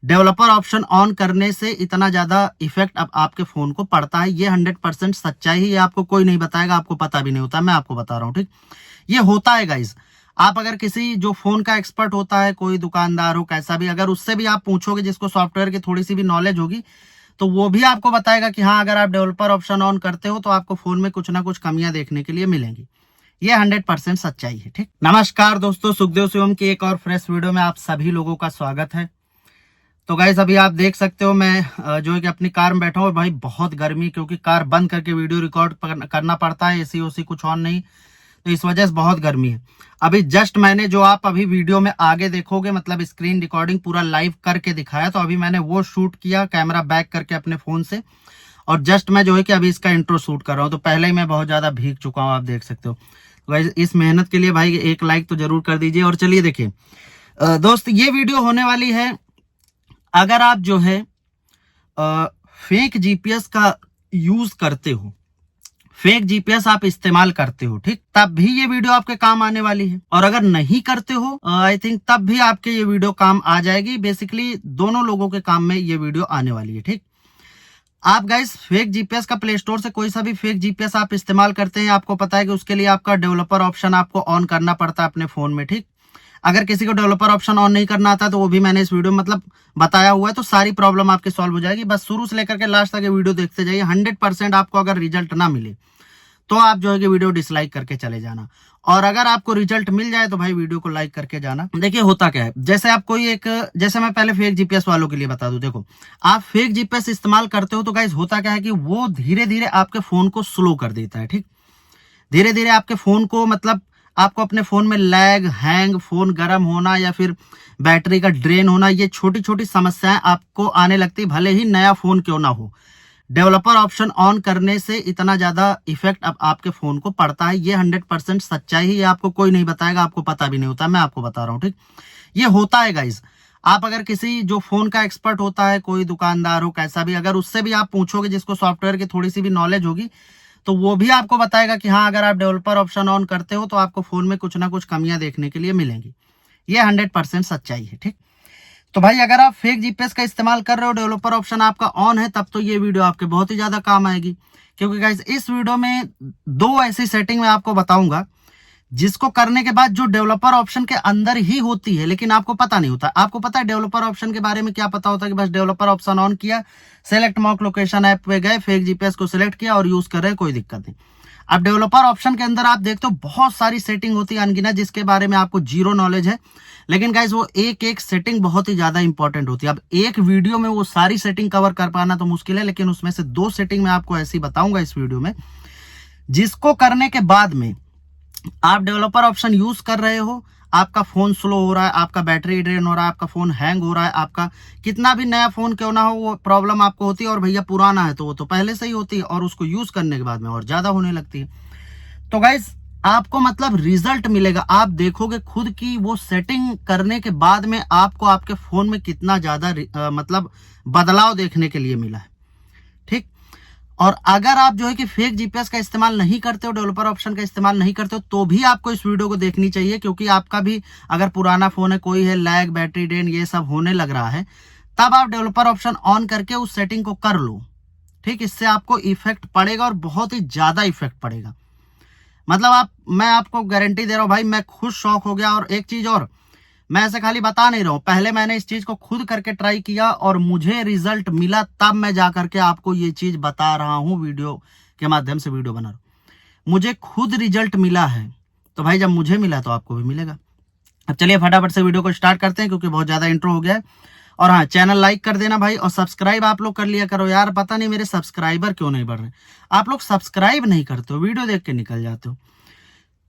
Developer option on करने से इतना ज्यादा इफेक्ट अब आपके फोन को पड़ता है, ये 100% सच्चाई ही है। आपको कोई नहीं बताएगा, आपको पता भी नहीं होता, मैं आपको बता रहा हूँ। ठीक, ये होता है गाइज। आप अगर किसी जो फोन का एक्सपर्ट होता है, कोई दुकानदार हो कैसा भी, अगर उससे भी आप पूछोगे जिसको सॉफ्टवेयर की थोड़ी सी भी नॉलेज होगी, तो वो भी आपको बताएगा कि हाँ, अगर आप डेवलपर ऑप्शन ऑन करते हो तो आपको फोन में कुछ ना कुछ कमियां देखने के लिए मिलेंगी। ये 100% सच्चाई है। ठीक, नमस्कार दोस्तों, सुखदेव शिवम की एक और फ्रेश वीडियो में आप सभी लोगों का स्वागत है। तो गाइस अभी आप देख सकते हो मैं जो है कि अपनी कार में बैठा हूँ। भाई बहुत गर्मी, क्योंकि कार बंद करके वीडियो रिकॉर्ड करना पड़ता है, एसी ओसी कुछ ऑन नहीं, तो इस वजह से बहुत गर्मी है। अभी जस्ट मैंने जो आप अभी वीडियो में आगे देखोगे, मतलब स्क्रीन रिकॉर्डिंग पूरा लाइव करके दिखाया, तो अभी मैंने वो शूट किया कैमरा बैक करके अपने फोन से, और जस्ट मैं जो है कि अभी इसका इंट्रो शूट कर रहा हूँ। तो पहले ही मैं बहुत ज्यादा भीग चुका हूँ, आप देख सकते हो। तो गाइस इस मेहनत के लिए भाई एक लाइक तो जरूर कर दीजिए। और चलिए देखिए दोस्त, ये वीडियो होने वाली है अगर आप जो है फेक जीपीएस का यूज करते हो, फेक जीपीएस आप इस्तेमाल करते हो, ठीक, तब भी ये वीडियो आपके काम आने वाली है। और अगर नहीं करते हो आई थिंक तब भी आपके ये वीडियो काम आ जाएगी। बेसिकली दोनों लोगों के काम में ये वीडियो आने वाली है। ठीक, आप गाइस फेक जीपीएस का प्ले स्टोर से कोई सा भी फेक जीपीएस आप इस्तेमाल करते हैं, आपको पता है कि उसके लिए आपका डेवलपर ऑप्शन आपको ऑन करना पड़ता है अपने फोन में। ठीक, अगर किसी को डेवलपर ऑप्शन ऑन नहीं करना आता तो वो भी मैंने इस वीडियो में मतलब बताया हुआ है, तो सारी प्रॉब्लम आपकी सॉल्व हो जाएगी। बस शुरू से लेकर के लास्ट तक ये वीडियो देखते जाइए। 100% आपको अगर रिजल्ट ना मिले तो आप जो है कि वीडियो डिसलाइक करके चले जाना, और अगर आपको रिजल्ट मिल जाए तो भाई वीडियो को लाइक करके जाना। देखिए होता क्या है, जैसे आप कोई एक, जैसे मैं पहले फेक जीपीएस वालों के लिए बता दूं, देखो आप फेक जीपीएस इस्तेमाल करते हो तो गाइस होता क्या है कि वो धीरे धीरे आपके फोन को स्लो कर देता है। ठीक, धीरे धीरे आपके फोन को, मतलब आपको अपने फोन में लैग, हैंग, फोन गर्म होना या फिर बैटरी का ड्रेन होना, ये छोटी छोटी समस्याएं आपको आने लगती, भले ही नया फोन क्यों ना हो। डेवलपर ऑप्शन ऑन करने से इतना ज्यादा इफेक्ट अब आपके फोन को पड़ता है, ये 100% सच्चाई ही है। आपको कोई नहीं बताएगा, आपको पता भी नहीं होता, मैं आपको बता रहा हूँ। ठीक, ये होता है गाइज। आप अगर किसी जो फोन का एक्सपर्ट होता है, कोई दुकानदार हो कैसा भी, अगर उससे भी आप पूछोगे जिसको सॉफ्टवेयर की थोड़ी सी भी नॉलेज होगी, तो वो भी आपको बताएगा कि हाँ, अगर आप डेवलपर ऑप्शन ऑन करते हो तो आपको फोन में कुछ ना कुछ कमियां देखने के लिए मिलेंगी। ये 100% सच्चाई है। ठीक, तो भाई अगर आप फेक जीपीएस का इस्तेमाल कर रहे हो, डेवलपर ऑप्शन आपका ऑन है, तब तो ये वीडियो आपके बहुत ही ज्यादा काम आएगी। क्योंकि गाइस इस वीडियो में दो ऐसी सेटिंग मैं आपको बताऊंगा जिसको करने के बाद जो डेवलपर ऑप्शन के अंदर ही होती है, लेकिन आपको पता नहीं होता। आपको पता है डेवलपर ऑप्शन के बारे में क्या पता होता है कि बस डेवलपर ऑप्शन ऑन किया, सेलेक्ट मॉक लोकेशन ऐप पे गए, फेक जीपीएस को सिलेक्ट किया और यूज कर रहे हैं, कोई दिक्कत नहीं। अब डेवलपर ऑप्शन के अंदर आप देखते हो बहुत सारी सेटिंग होती है अनगिनत, जिसके बारे में आपको जीरो नॉलेज है। लेकिन गाइस वो एक एक सेटिंग बहुत ही ज्यादा इंपॉर्टेंट होती है। अब एक वीडियो में वो सारी सेटिंग कवर कर पाना तो मुश्किल है, लेकिन उसमें से दो सेटिंग मैं आपको ऐसी बताऊंगा इस वीडियो में, जिसको करने के बाद में आप डेवलपर ऑप्शन यूज कर रहे हो, आपका फोन स्लो हो रहा है, आपका बैटरी ड्रेन हो रहा है, आपका फोन हैंग हो रहा है, आपका कितना भी नया फोन क्यों ना हो वो प्रॉब्लम आपको होती है। और भैया पुराना है तो वो तो पहले से ही होती है, और उसको यूज करने के बाद में और ज्यादा होने लगती है। तो गाइस आपको मतलब रिजल्ट मिलेगा, आप देखोगे खुद की वो सेटिंग करने के बाद में आपको आपके फोन में कितना ज्यादा मतलब बदलाव देखने के लिए मिला है। ठीक, और अगर आप जो है कि फेक जीपीएस का इस्तेमाल नहीं करते हो, डेवलपर ऑप्शन का इस्तेमाल नहीं करते हो, तो भी आपको इस वीडियो को देखनी चाहिए। क्योंकि आपका भी अगर पुराना फोन है, कोई है लैग, बैटरी ड्रेन, ये सब होने लग रहा है, तब आप डेवलपर ऑप्शन ऑन करके उस सेटिंग को कर लो। ठीक, इससे आपको इफेक्ट पड़ेगा और बहुत ही ज्यादा इफेक्ट पड़ेगा। मतलब मैं आपको गारंटी दे रहा हूं भाई, मैं खुद शॉक हो गया। और एक चीज और, मैं ऐसे खाली बता नहीं रहा हूं, पहले मैंने इस चीज को खुद करके ट्राई किया और मुझे रिजल्ट मिला, तब मैं जा करके आपको ये चीज बता रहा हूं, वीडियो के माध्यम से वीडियो बना रहा हूं। मुझे खुद रिजल्ट मिला है, तो भाई जब मुझे मिला तो आपको भी मिलेगा। अब चलिए फटाफट से वीडियो को स्टार्ट करते हैं, क्योंकि बहुत ज्यादा इंट्रो हो गया है। और हाँ, चैनल लाइक कर देना भाई, और सब्सक्राइब आप लोग कर लिया करो यार। पता नहीं मेरे सब्सक्राइबर क्यों नहीं बढ़ रहे, आप लोग सब्सक्राइब नहीं करते हो, वीडियो देख के निकल जाते हो।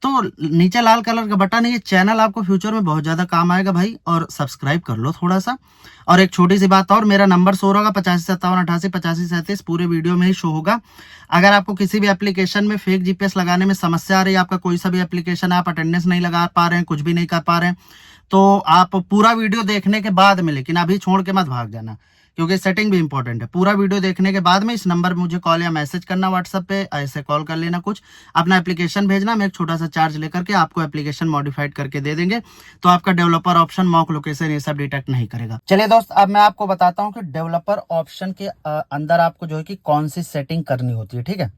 तो नीचे लाल कलर का बटन है, ये चैनल आपको फ्यूचर में बहुत ज्यादा काम आएगा भाई, और सब्सक्राइब कर लो थोड़ा सा। और एक छोटी सी बात और, मेरा नंबर शो होगा 8557888537, पूरे वीडियो में ही शो होगा। अगर आपको किसी भी एप्लीकेशन में फेक जीपीएस लगाने में समस्या आ रही है, आपका कोई सा भी एप्लीकेशन आप अटेंडेंस नहीं लगा पा रहे हैं, कुछ भी नहीं कर पा रहे हैं, तो आप पूरा वीडियो देखने के बाद में, लेकिन अभी छोड़ के मत भाग जाना, क्योंकि सेटिंग भी इंपॉर्टेंट है। पूरा वीडियो देखने के बाद में इस नंबर पे मुझे कॉल या मैसेज करना, व्हाट्सएप पे ऐसे कॉल कर लेना, कुछ अपना एप्लीकेशन भेजना, मैं एक छोटा सा चार्ज लेकर के आपको एप्लीकेशन मॉडिफाइड करके दे देंगे, तो आपका डेवलपर ऑप्शन, मॉक लोकेशन ये सब डिटेक्ट नहीं करेगा। चलिए दोस्त, अब मैं आपको बताता हूँ कि डेवलपर ऑप्शन के अंदर आपको जो है कि कौन सी सेटिंग करनी होती है। ठीक है,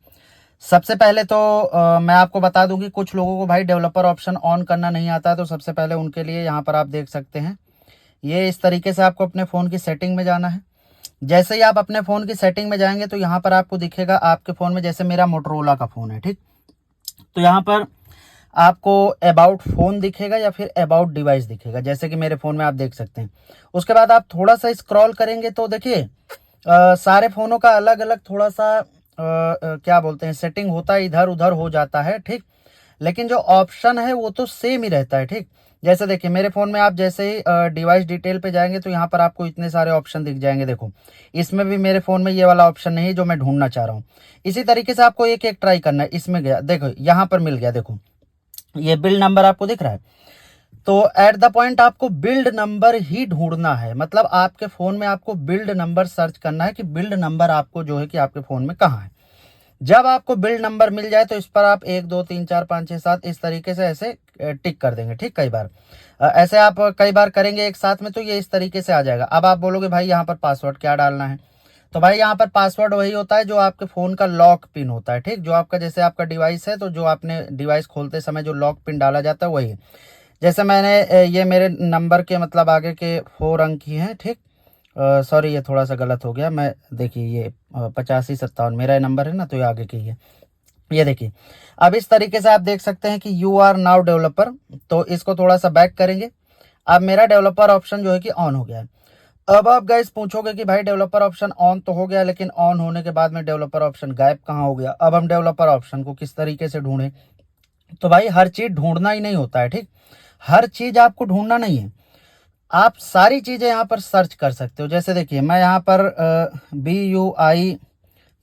सबसे पहले तो मैं आपको बता दूं कि कुछ लोगों को भाई डेवलपर ऑप्शन ऑन करना नहीं आता है, तो सबसे पहले उनके लिए यहाँ पर आप देख सकते हैं, ये इस तरीके से आपको अपने फ़ोन की सेटिंग में जाना है। जैसे ही आप अपने फ़ोन की सेटिंग में जाएंगे तो यहाँ पर आपको दिखेगा आपके फ़ोन में, जैसे मेरा मोटरोला का फ़ोन है, ठीक, तो यहाँ पर आपको अबाउट फ़ोन दिखेगा या फिर अबाउट डिवाइस दिखेगा, जैसे कि मेरे फ़ोन में आप देख सकते हैं। उसके बाद आप थोड़ा सा स्क्रॉल करेंगे तो देखिए सारे फ़ोनों का अलग अलग थोड़ा सा क्या बोलते हैं सेटिंग होता है, इधर उधर हो जाता है, ठीक, लेकिन जो ऑप्शन है वो तो सेम ही रहता है। ठीक, जैसे देखिए मेरे फ़ोन में आप जैसे ही डिवाइस डिटेल पे जाएंगे तो यहाँ पर आपको इतने सारे ऑप्शन दिख जाएंगे। देखो इसमें भी मेरे फ़ोन में ये वाला ऑप्शन नहीं है जो मैं ढूंढना चाह रहा हूँ। इसी तरीके से आपको एक एक ट्राई करना है। इसमें गया, देखो यहाँ पर मिल गया, देखो ये बिल्ड नंबर आपको दिख रहा है, तो एट द पॉइंट आपको बिल्ड नंबर ही ढूंढना है, मतलब आपके फ़ोन में आपको बिल्ड नंबर सर्च करना है कि बिल्ड नंबर आपको जो है कि आपके फ़ोन में कहाँ है। जब आपको बिल्ड नंबर मिल जाए तो इस पर आप 1 2 3 4 5 6 7 इस तरीके से ऐसे टिक कर देंगे। ठीक, कई बार ऐसे आप कई बार करेंगे एक साथ में तो ये इस तरीके से आ जाएगा। अब आप बोलोगे भाई यहाँ पर पासवर्ड क्या डालना है, तो भाई यहाँ पर पासवर्ड वही होता है जो आपके फ़ोन का लॉक पिन होता है। ठीक, जो आपका जैसे आपका डिवाइस है तो जो आपने डिवाइस खोलते समय जो लॉक पिन डाला जाता है वही है। जैसे मैंने ये मेरे नंबर के मतलब आगे के 4 अंक ही हैं। ठीक, सॉरी ये थोड़ा सा गलत हो गया, मैं देखिए ये 8557 मेरा नंबर है ना, तो ये आगे की है। ये देखिए अब इस तरीके से आप देख सकते हैं कि यू आर नाउ डेवलपर, तो इसको थोड़ा सा बैक करेंगे। अब मेरा डेवलपर ऑप्शन जो है कि ऑन हो गया है। अब आप गाइस पूछोगे कि भाई डेवलपर ऑप्शन ऑन तो हो गया, लेकिन ऑन होने के बाद में डेवलपर ऑप्शन गायब कहाँ हो गया। अब हम डेवलपर ऑप्शन को किस तरीके से ढूंढें, तो भाई हर चीज़ ढूंढना ही नहीं होता है। ठीक, हर चीज़ आपको ढूंढना नहीं है, आप सारी चीज़ें यहाँ पर सर्च कर सकते हो। जैसे देखिए मैं यहाँ पर BUI,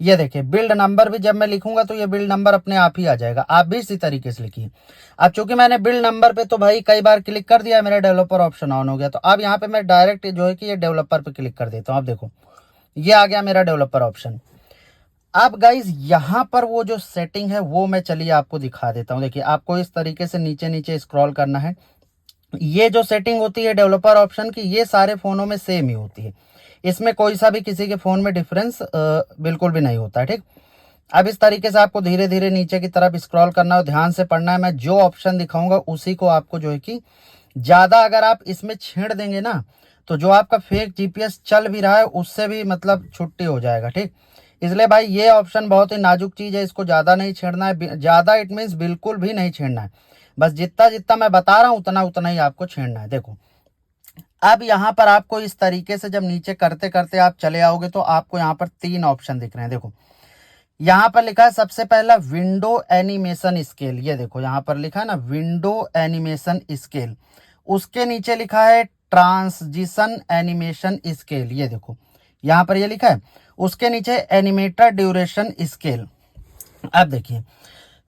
ये देखिए बिल्ड नंबर भी जब मैं लिखूंगा तो ये बिल्ड नंबर अपने आप ही आ जाएगा। आप भी इसी तरीके से लिखिए। अब चूंकि मैंने बिल्ड नंबर पे तो भाई कई बार क्लिक कर दिया, मेरा डेवलपर ऑप्शन ऑन हो गया, तो अब यहाँ पे मैं डायरेक्ट जो है कि ये डेवलपर पे क्लिक कर देता हूँ। अब देखो ये आ गया मेरा डेवलपर ऑप्शन। अब गाइज यहाँ पर वो जो सेटिंग है वो मैं चलिए आपको दिखा देता हूँ। देखिए आपको इस तरीके से नीचे नीचे स्क्रॉल करना है। ये जो सेटिंग होती है डेवलपर ऑप्शन की, ये सारे फ़ोनों में सेम ही होती है, इसमें कोई सा भी किसी के फ़ोन में डिफरेंस बिल्कुल भी नहीं होता है। ठीक, अब इस तरीके से आपको धीरे धीरे नीचे की तरफ स्क्रॉल करना है, ध्यान से पढ़ना है। मैं जो ऑप्शन दिखाऊंगा उसी को आपको जो है कि ज़्यादा अगर आप इसमें छेड़ देंगे ना तो जो आपका फेक GPS चल भी रहा है उससे भी मतलब छुट्टी हो जाएगा। ठीक, इसलिए भाई ये ऑप्शन बहुत ही नाजुक चीज़ है, इसको ज़्यादा नहीं छेड़ना है। ज़्यादा इट मीन्स बिल्कुल भी नहीं छेड़ना है, बस जितना जितना मैं बता रहा हूँ उतना उतना ही आपको छेड़ना है। देखो अब यहाँ पर आपको इस तरीके से जब नीचे करते करते आप चले आओगे तो आपको यहाँ पर 3 ऑप्शन दिख रहे हैं। देखो यहाँ पर लिखा है सबसे पहला विंडो एनिमेशन स्केल, ये देखो यहाँ पर लिखा है ना विंडो एनिमेशन स्केल। उसके नीचे लिखा है ट्रांजिशन एनिमेशन स्केल, ये देखो यहाँ पर ये लिखा है। उसके नीचे एनिमेटर ड्यूरेशन स्केल। अब देखिए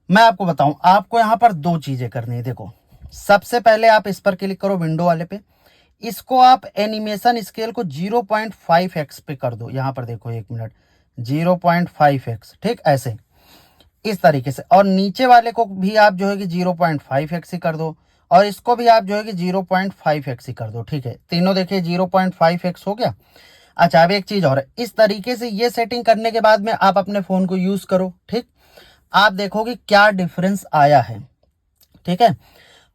मैं आपको बताऊं, आपको यहाँ पर 2 चीजें करनी है। देखो सबसे पहले आप इस पर क्लिक करो विंडो वाले पे, इसको आप एनिमेशन स्केल को 0.5x पे कर दो। यहाँ पर देखो 1 मिनट 0.5x, ठीक, ऐसे इस तरीके से। और नीचे वाले को भी आप जो है कि 0.5x ही कर दो, और इसको भी आप जो है कि 0.5x ही कर दो। ठीक है, तीनों देखिए 0.5x हो गया। अच्छा अब एक चीज और है, इस तरीके से ये सेटिंग करने के बाद में आप अपने फोन को यूज करो। ठीक, आप देखोगे क्या डिफरेंस आया है। ठीक है,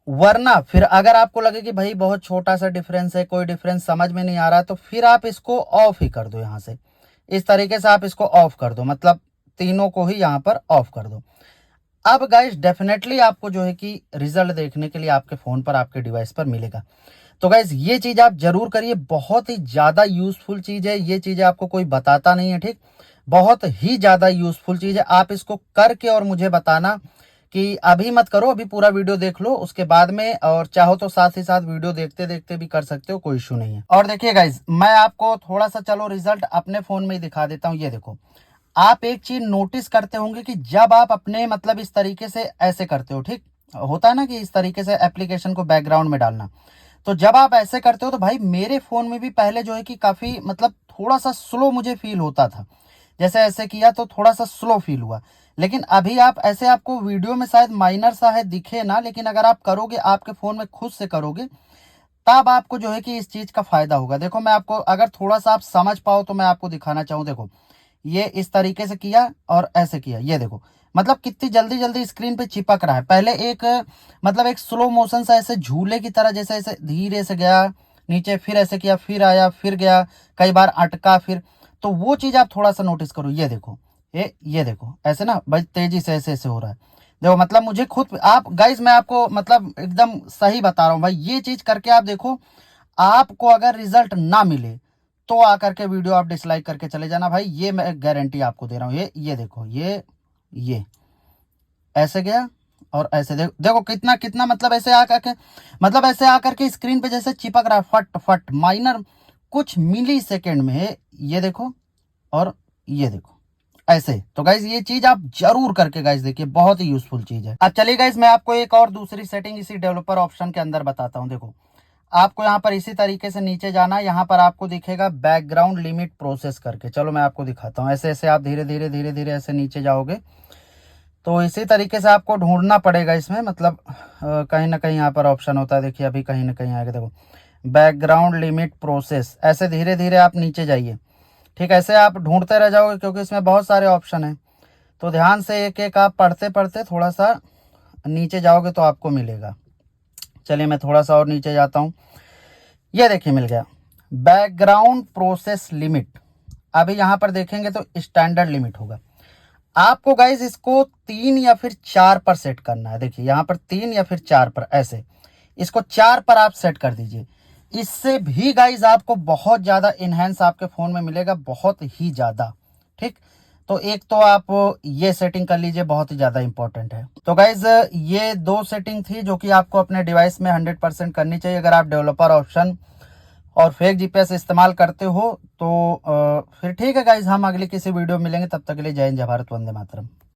वरना फिर अगर आपको लगे कि भाई बहुत छोटा सा डिफरेंस है, कोई डिफरेंस समझ में नहीं आ रहा, तो फिर आप इसको ऑफ ही कर दो। यहाँ से इस तरीके से आप इसको ऑफ कर दो, मतलब तीनों को ही यहाँ पर ऑफ कर दो। अब गाइस डेफिनेटली आपको जो है कि रिजल्ट देखने के लिए आपके फोन पर, आपके डिवाइस पर मिलेगा। तो गाइस ये चीज आप जरूर करिए, बहुत ही ज्यादा यूजफुल चीज है। ये चीजें आपको कोई बताता नहीं है। ठीक, बहुत ही ज्यादा यूजफुल चीज है। आप इसको करके और मुझे बताना कि अभी मत करो, अभी पूरा वीडियो देख लो उसके बाद में, और चाहो तो साथ ही साथ वीडियो देखते देखते भी कर सकते हो, कोई इशू नहीं है। और देखिए गाइज मैं आपको थोड़ा सा चलो रिजल्ट अपने फोन में ही दिखा देता हूँ। ये देखो आप एक चीज नोटिस करते होंगे कि जब आप अपने मतलब इस तरीके से ऐसे करते हो, ठीक होता है ना कि इस तरीके से एप्लीकेशन को बैकग्राउंड में डालना, तो जब आप ऐसे करते हो तो भाई मेरे फोन में भी पहले जो है कि काफी मतलब थोड़ा सा स्लो मुझे फील होता था, जैसे ऐसे किया तो थोड़ा सा स्लो फील हुआ। लेकिन अभी आप ऐसे, आपको वीडियो में शायद माइनर सा है दिखे ना, लेकिन अगर आप करोगे, आपके फोन में खुद से करोगे, तब आपको जो है कि इस चीज का फायदा होगा। देखो मैं आपको, अगर थोड़ा सा आप समझ पाओ तो मैं आपको दिखाना चाहूँ। देखो ये इस तरीके से किया और ऐसे किया, ये देखो मतलब कितनी जल्दी जल्दी स्क्रीन पे चिपक रहा है। पहले एक मतलब एक स्लो मोशन सा ऐसे झूले की तरह, जैसे ऐसे धीरे से गया नीचे, फिर ऐसे किया, फिर आया, फिर गया, कई बार अटका, फिर तो वो चीज आप थोड़ा सा नोटिस करो। ये देखो, ये देखो ऐसे ना भाई तेजी से ऐसे ऐसे हो रहा है। देखो मतलब मुझे खुद, आप गाइज मैं आपको मतलब एकदम सही बता रहा हूँ भाई, ये चीज करके आप देखो। आपको अगर रिजल्ट ना मिले तो आकर के वीडियो आप डिसलाइक करके चले जाना भाई, ये मैं गारंटी आपको दे रहा हूँ। ये देखो, ये ऐसे गया और ऐसे देखो कितना कितना मतलब ऐसे आकर के, मतलब ऐसे आकर के स्क्रीन पे जैसे चिपक रहा है फट फट, माइनर कुछ मिली सेकेंड में है। ये देखो और ये देखो ऐसे। तो गाइज ये चीज आप जरूर करके गाइज देखिए, बहुत ही यूजफुल चीज है। अब चलिए गाइज मैं आपको एक और दूसरी सेटिंग इसी डेवलपर ऑप्शन के अंदर बताता हूँ। देखो आपको यहाँ पर इसी तरीके से नीचे जाना है, यहाँ पर आपको दिखेगा बैकग्राउंड लिमिट प्रोसेस करके। चलो मैं आपको दिखाता हूँ। ऐसे ऐसे आप धीरे धीरे धीरे धीरे ऐसे नीचे जाओगे तो इसी तरीके से आपको ढूंढना पड़ेगा इसमें, मतलब कहीं ना कहीं यहाँ पर ऑप्शन होता है। देखिए अभी कहीं ना कहीं आएगा, देखो बैकग्राउंड लिमिट प्रोसेस। ऐसे धीरे धीरे आप नीचे जाइए, ठीक है। ऐसे आप ढूंढते रह जाओगे क्योंकि इसमें बहुत सारे ऑप्शन हैं, तो ध्यान से एक एक आप पढ़ते पढ़ते थोड़ा सा नीचे जाओगे तो आपको मिलेगा। चलिए मैं थोड़ा सा और नीचे जाता हूँ। ये देखिए मिल गया बैकग्राउंड प्रोसेस लिमिट। अभी यहाँ पर देखेंगे तो स्टैंडर्ड लिमिट होगा। आपको गाइज इसको 3 या फिर 4 पर सेट करना है। देखिए यहाँ पर 3 या फिर 4 पर, ऐसे इसको 4 पर आप सेट कर दीजिए। इससे भी गाइज आपको बहुत ज़्यादा इनहेंस आपके फ़ोन में मिलेगा, बहुत ही ज़्यादा। ठीक, तो एक तो आप ये सेटिंग कर लीजिए, बहुत ही ज़्यादा इंपॉर्टेंट है। तो गाइज ये 2 सेटिंग थी जो कि आपको अपने डिवाइस में 100% करनी चाहिए अगर आप डेवलपर ऑप्शन और फेक जीपीएस इस्तेमाल करते हो तो फिर ठीक है गाइज, हम अगली किसी वीडियो में मिलेंगे। तब तक के लिए जय हिंद, जय भारत, वंदे मातरम।